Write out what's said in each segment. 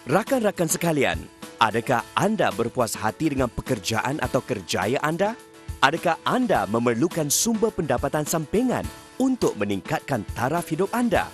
Rakan-rakan sekalian, adakah anda berpuas hati dengan pekerjaan atau kerjaya anda? Adakah anda memerlukan sumber pendapatan sampingan untuk meningkatkan taraf hidup anda?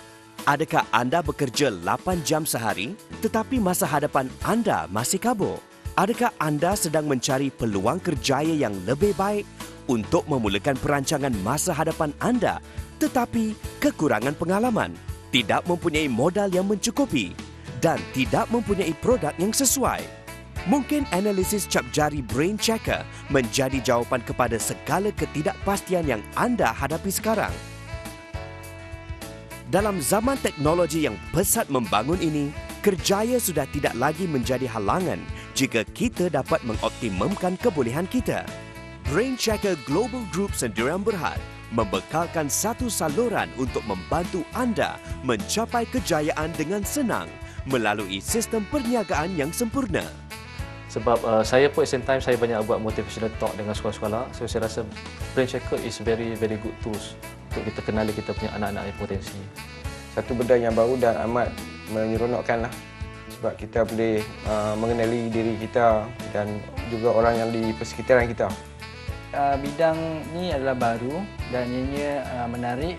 Adakah anda bekerja 8 jam sehari tetapi masa hadapan anda masih kabur? Adakah anda sedang mencari peluang kerjaya yang lebih baik untuk memulakan perancangan masa hadapan anda tetapi kekurangan pengalaman, tidak mempunyai modal yang mencukupi dan tidak mempunyai produk yang sesuai? Mungkin analisis cap jari Brain Checker menjadi jawapan kepada segala ketidakpastian yang anda hadapi sekarang. Dalam zaman teknologi yang pesat membangun ini, kerjaya sudah tidak lagi menjadi halangan jika kita dapat mengoptimumkan kebolehan kita. Brain Checker Global Group Sendirian Berhad membekalkan satu saluran untuk membantu anda mencapai kejayaan dengan senang melalui sistem perniagaan yang sempurna. Sebab saya pun at the same time saya banyak buat motivational talk dengan sekolah-sekolah. So saya rasa Brain Checker is very good tools untuk kita kenali kita punya anak-anak yang potensi. Satu benda yang baru dan amat menyeronokkan lah. Sebab kita boleh mengenali diri kita dan juga orang yang di persekitaran kita. Bidang ni adalah baru dan ianya menarik.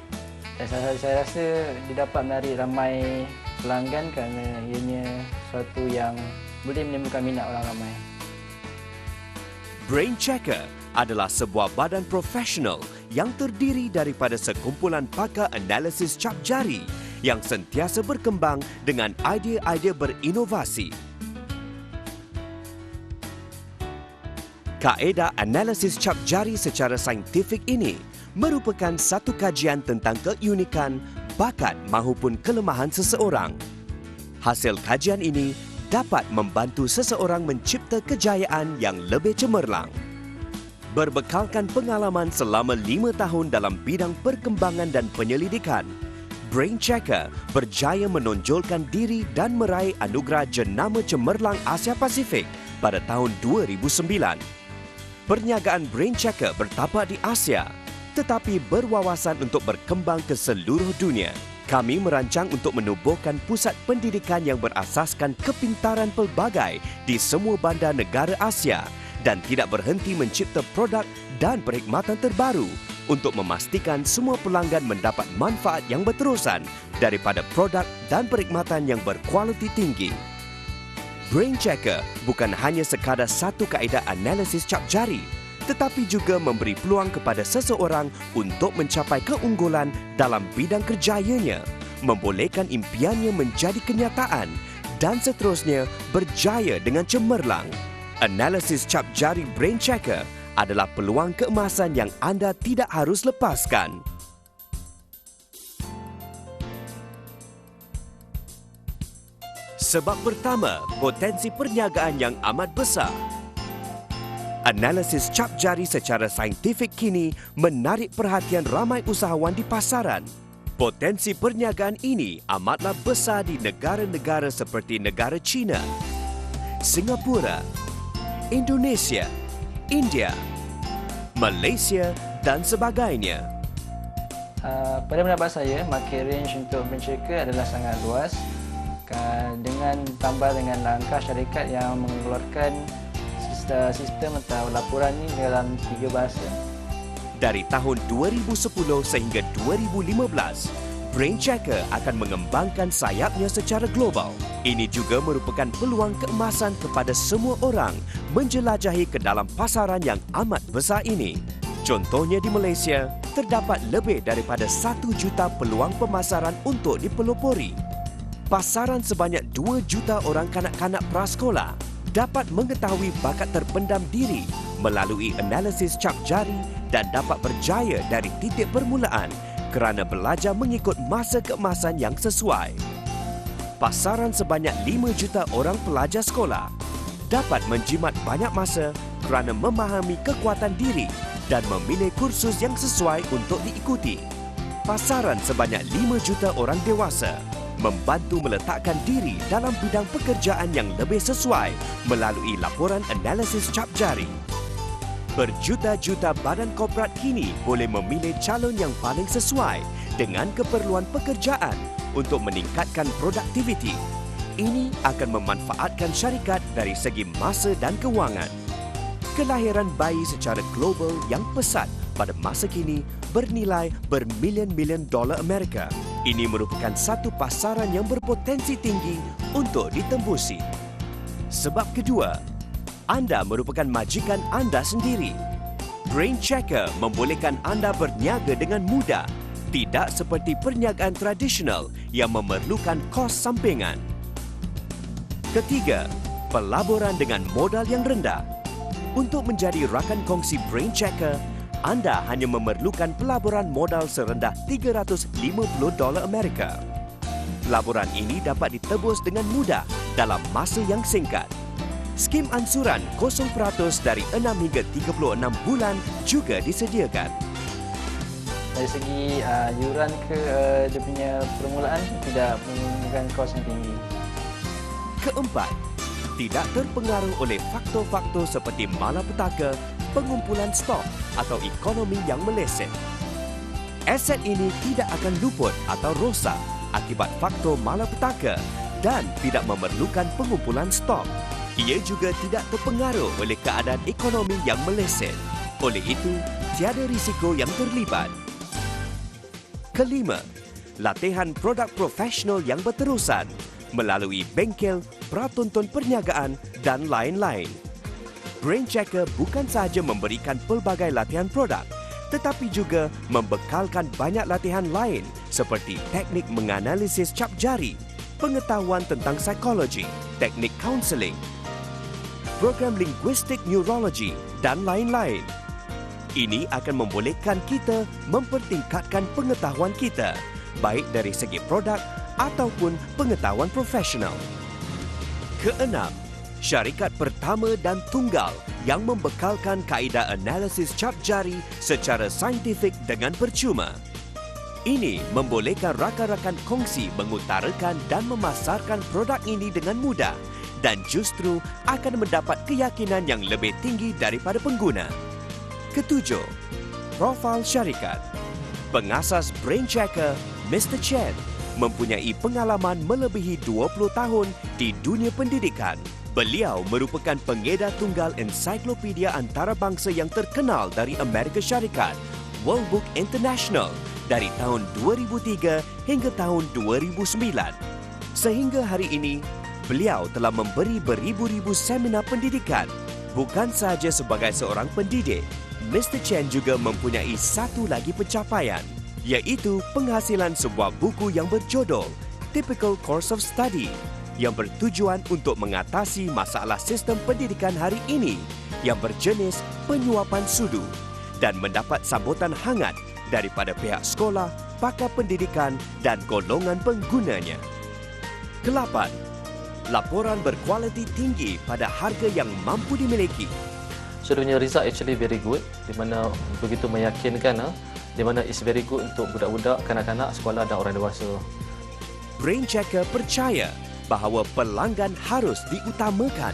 Dan saya rasa dia dapat menarik ramai pelanggan kerana ianya sesuatu yang boleh menimbulkan minat orang ramai. Brain Checker adalah sebuah badan profesional yang terdiri daripada sekumpulan pakar analisis cap jari yang sentiasa berkembang dengan idea-idea berinovasi. Kaedah analisis cap jari secara saintifik ini merupakan satu kajian tentang keunikan, bakat maupun kelemahan seseorang. Hasil kajian ini dapat membantu seseorang mencipta kejayaan yang lebih cemerlang. Berbekalkan pengalaman selama 5 tahun dalam bidang perkembangan dan penyelidikan, Brain Checker berjaya menonjolkan diri dan meraih anugerah Jenama Cemerlang Asia Pasifik pada tahun 2009. Perniagaan Brain Checker bertapak di Asia, tetapi berwawasan untuk berkembang ke seluruh dunia. Kami merancang untuk menubuhkan pusat pendidikan yang berasaskan kepintaran pelbagai di semua bandar negara Asia dan tidak berhenti mencipta produk dan perkhidmatan terbaru untuk memastikan semua pelanggan mendapat manfaat yang berterusan daripada produk dan perkhidmatan yang berkualiti tinggi. Brain Checker bukan hanya sekadar satu kaedah analisis cap jari, tetapi juga memberi peluang kepada seseorang untuk mencapai keunggulan dalam bidang kerjayanya, membolehkan impiannya menjadi kenyataan dan seterusnya berjaya dengan cemerlang. Analisis cap jari Brain Checker adalah peluang keemasan yang anda tidak harus lepaskan. Sebab pertama, potensi perniagaan yang amat besar. Analisis cap jari secara saintifik kini menarik perhatian ramai usahawan di pasaran. Potensi perniagaan ini amatlah besar di negara-negara seperti negara China, Singapura, Indonesia, India, Malaysia dan sebagainya. Pada pendapat saya, market range untuk Brain Checker adalah sangat luas dengan tambah dengan langkah syarikat yang mengeluarkan sistem atau laporan ini dalam 3 bahasa. Dari tahun 2010 sehingga 2015, Brain Checker akan mengembangkan sayapnya secara global. Ini juga merupakan peluang keemasan kepada semua orang menjelajahi ke dalam pasaran yang amat besar ini. Contohnya di Malaysia, terdapat lebih daripada 1 juta peluang pemasaran untuk dipelopori. Pasaran sebanyak 2 juta orang kanak-kanak prasekolah dapat mengetahui bakat terpendam diri melalui analisis cap jari dan dapat berjaya dari titik permulaan kerana belajar mengikut masa keemasan yang sesuai. Pasaran sebanyak 5 juta orang pelajar sekolah dapat menjimat banyak masa kerana memahami kekuatan diri dan memilih kursus yang sesuai untuk diikuti. Pasaran sebanyak 5 juta orang dewasa membantu meletakkan diri dalam bidang pekerjaan yang lebih sesuai melalui laporan analisis cap jari. Berjuta-juta badan korporat kini boleh memilih calon yang paling sesuai dengan keperluan pekerjaan untuk meningkatkan produktiviti. ini akan memanfaatkan syarikat dari segi masa dan kewangan. Kelahiran bayi secara global yang pesat pada masa kini bernilai bermilion-milion dolar Amerika. Ini merupakan satu pasaran yang berpotensi tinggi untuk ditembusi. Sebab kedua, anda merupakan majikan anda sendiri. Brain Checker membolehkan anda berniaga dengan mudah, tidak seperti perniagaan tradisional yang memerlukan kos sampingan. Ketiga, pelaburan dengan modal yang rendah. Untuk menjadi rakan kongsi Brain Checker, anda hanya memerlukan pelaburan modal serendah $350 Amerika. Pelaburan ini dapat ditebus dengan mudah dalam masa yang singkat. Skim ansuran 0% dari 6 hingga 36 bulan juga disediakan. Dari segi yuran ke dia punya permulaan tidak menggunakan kos yang tinggi. Keempat, tidak terpengaruh oleh faktor-faktor seperti malapetaka, pengumpulan stok atau ekonomi yang meleset. Aset ini tidak akan luput atau rosak akibat faktor malapetaka dan tidak memerlukan pengumpulan stok. Ia juga tidak terpengaruh oleh keadaan ekonomi yang meleset. Oleh itu, tiada risiko yang terlibat. Kelima, latihan produk profesional yang berterusan melalui bengkel, pratonton perniagaan dan lain-lain. Brain Checker bukan sahaja memberikan pelbagai latihan produk, tetapi juga membekalkan banyak latihan lain seperti teknik menganalisis cap jari, pengetahuan tentang psikologi, teknik kaunseling, program linguistik neurologi dan lain-lain. Ini akan membolehkan kita mempertingkatkan pengetahuan kita, baik dari segi produk ataupun pengetahuan profesional. Keenam, syarikat pertama dan tunggal yang membekalkan kaedah analisis cap jari secara saintifik dengan percuma. Ini membolehkan rakan-rakan kongsi mengutarakan dan memasarkan produk ini dengan mudah dan justru akan mendapat keyakinan yang lebih tinggi daripada pengguna. Ketujuh, profil syarikat. Pengasas Brain Checker, Mr. Chen, mempunyai pengalaman melebihi 20 tahun di dunia pendidikan. Beliau merupakan pengedar tunggal ensiklopedia antarabangsa yang terkenal dari Amerika Syarikat, World Book International, dari tahun 2003 hingga tahun 2009. Sehingga hari ini, beliau telah memberi beribu-ribu seminar pendidikan. Bukan sahaja sebagai seorang pendidik, Mr. Chen juga mempunyai satu lagi pencapaian, iaitu penghasilan sebuah buku yang berjudul Typical Course of Study yang bertujuan untuk mengatasi masalah sistem pendidikan hari ini yang berjenis penyuapan sudu dan mendapat sambutan hangat daripada pihak sekolah, pakar pendidikan dan golongan penggunanya. Kelapan, laporan berkualiti tinggi pada harga yang mampu dimiliki. So, dia punya result actually very good, di mana begitu meyakinkan, di mana is very good untuk budak-budak, kanak-kanak, sekolah dan orang dewasa. Brain Checker percaya bahawa pelanggan harus diutamakan.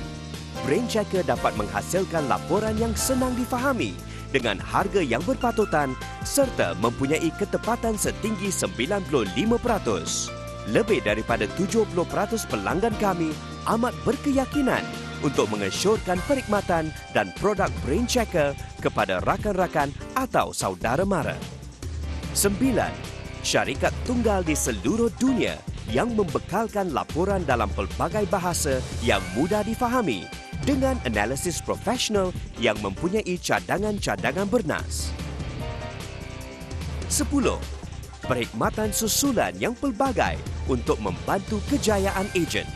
Brain Checker dapat menghasilkan laporan yang senang difahami dengan harga yang berpatutan serta mempunyai ketepatan setinggi 95%. Lebih daripada 70% pelanggan kami amat berkeyakinan untuk mengesyorkan perkhidmatan dan produk Brain Checker kepada rakan-rakan atau saudara mara. 9. Syarikat tunggal di seluruh dunia yang membekalkan laporan dalam pelbagai bahasa yang mudah difahami dengan analisis profesional yang mempunyai cadangan-cadangan bernas. 10. Perkhidmatan susulan yang pelbagai untuk membantu kejayaan ejen.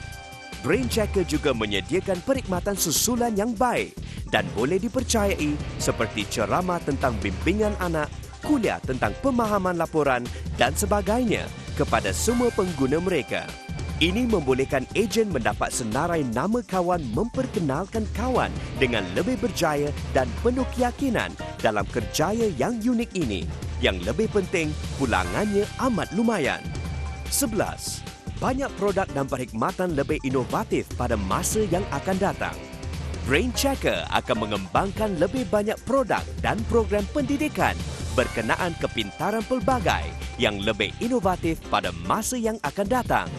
Brain Checker juga menyediakan perkhidmatan susulan yang baik dan boleh dipercayai seperti ceramah tentang bimbingan anak, kuliah tentang pemahaman laporan dan sebagainya kepada semua pengguna mereka. Ini membolehkan ejen mendapat senarai nama kawan memperkenalkan kawan dengan lebih berjaya dan penuh keyakinan dalam kerjaya yang unik ini. Yang lebih penting, pulangannya amat lumayan. 11. Banyak produk dan perkhidmatan lebih inovatif pada masa yang akan datang. Brain Checker akan mengembangkan lebih banyak produk dan program pendidikan berkenaan kepintaran pelbagai yang lebih inovatif pada masa yang akan datang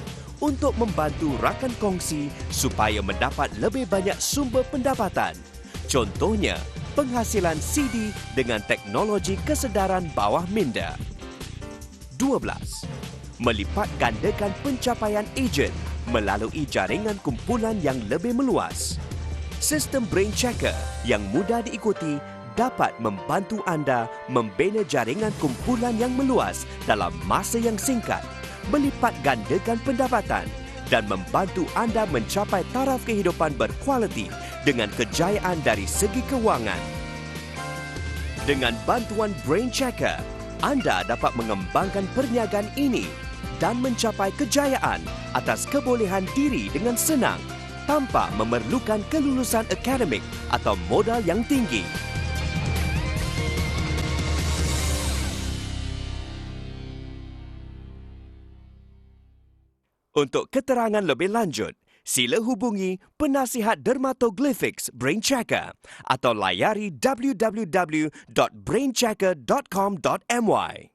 untuk membantu rakan kongsi supaya mendapat lebih banyak sumber pendapatan. Contohnya, penghasilan CD dengan teknologi kesedaran bawah minda. 12. Melipat gandakan pencapaian ejen melalui jaringan kumpulan yang lebih meluas. Sistem Brain Checker yang mudah diikuti dapat membantu anda membina jaringan kumpulan yang meluas dalam masa yang singkat, melipat gandakan pendapatan dan membantu anda mencapai taraf kehidupan berkualiti dengan kejayaan dari segi kewangan. Dengan bantuan Brain Checker, anda dapat mengembangkan perniagaan ini dan mencapai kejayaan atas kebolehan diri dengan senang tanpa memerlukan kelulusan akademik atau modal yang tinggi. Untuk keterangan lebih lanjut, sila hubungi Penasihat Dermatoglifics Brain Checker atau layari www.brainchecker.com.my.